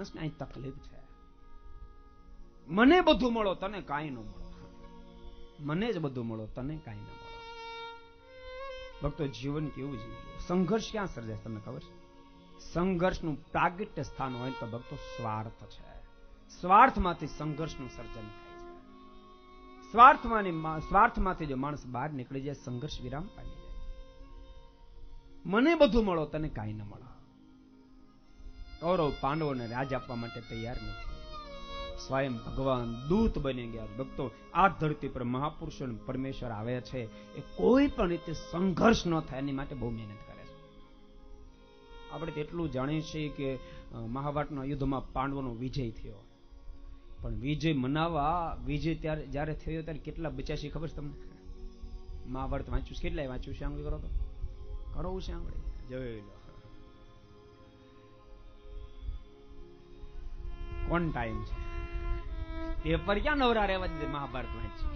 માણસને અહીં તકલીફ છે. મને બધું મળો તને કાંઈ ન મળો, મને જ બધું મળો તને કાંઈ ન મળો. ભક્તો જીવન કેવું જીવવું? સંઘર્ષ ક્યાં સર્જાય તમને ખબર છે? સંઘર્ષનું પ્રાગટ્ય સ્થાન હોય તો ભક્તો સ્વાર્થ છે. સ્વાર્થમાંથી સંઘર્ષનું સર્જન થાય છે. સ્વાર્થમાંથી જો માણસ બહાર નીકળી જાય, સંઘર્ષ વિરામ પામી જાય. મને બધું મળો તને કાંઈ ન મળો. કૌરવ પાંડવોને રાજ આપવા માટે તૈયાર નથી. સ્વયં ભગવાન દૂત બની ગયા. ભક્તો આ ધરતી પર મહાપુરુષો પરમેશ્વર આવે છે એ કોઈ પણ રીતે સંઘર્ષ ન થાય એની માટે બહુ મહેનત કરે છે. આપણે તેટલું જાણીએ છીએ કે મહાભારતના યુદ્ધમાં પાંડવોનો વિજય થયો, પણ વિજય મનાવવા ત્યારે જયારે થયો ત્યારે કેટલા બચ્યા છે ખબર છે તમને? મહાભારત વાંચ્યું કેટલાય વાંચ્યું છે? આંગળી કરો તો કરવું છે આંગળી જોઈ લો. કોણ ટાઈમ છે? પેપર ક્યાં નવરા રહેવા દે? મહાભારત વાંચી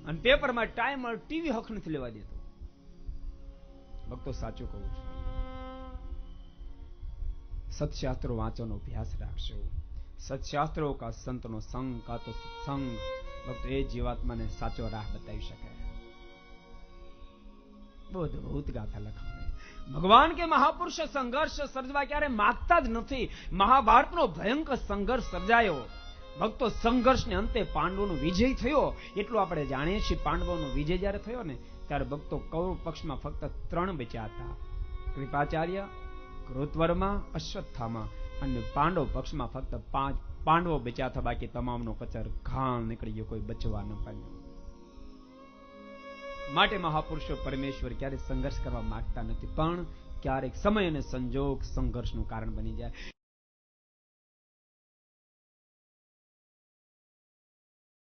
અને પેપરમાં ટાઈમ ટીવી હક નથી લેવા દેતો. ભક્તો સાચું કહું છું, સત્શાસ્ત્રો વાંચવાનો અભ્યાસ રાખશો. સત્શાસ્ત્રો કા સંતનો સંગ કા તો સત્સંગ, ભક્તો એ જીવાત્માને સાચો રાહ બતાવી શકે. બહુ અદભુત ગાથા લખાણી. ભગવાન કે મહાપુરુષ સંઘર્ષ સર્જવા ક્યારે માગતા જ નથી. મહાભારતનો ભયંકર સંઘર્ષ સર્જાયો. ભક્તો સંઘર્ષને અંતે પાંડવોનો વિજય થયો એટલું આપણે જાણીએ છીએ. પાંડવોનો વિજય જયારે થયો ને ત્યારે ભક્તો કૌરવ પક્ષમાં ફક્ત 3 બચ્યા હતા: કૃપાચાર્ય, કૃતવર્મા, અશ્વત્થામા. અને પાંડવ પક્ષમાં ફક્ત 5 પાંડવો બચ્યા હતા. બાકી તમામનો કચર ઘાણ નીકળી ગયો, કોઈ બચવા ન પામ્યો. માટે મહાપુરુષો પરમેશ્વર ક્યારેક સંઘર્ષ કરવા માંગતા નથી, પણ ક્યારેક સમય અને સંજોગ સંઘર્ષનું કારણ બની જાય.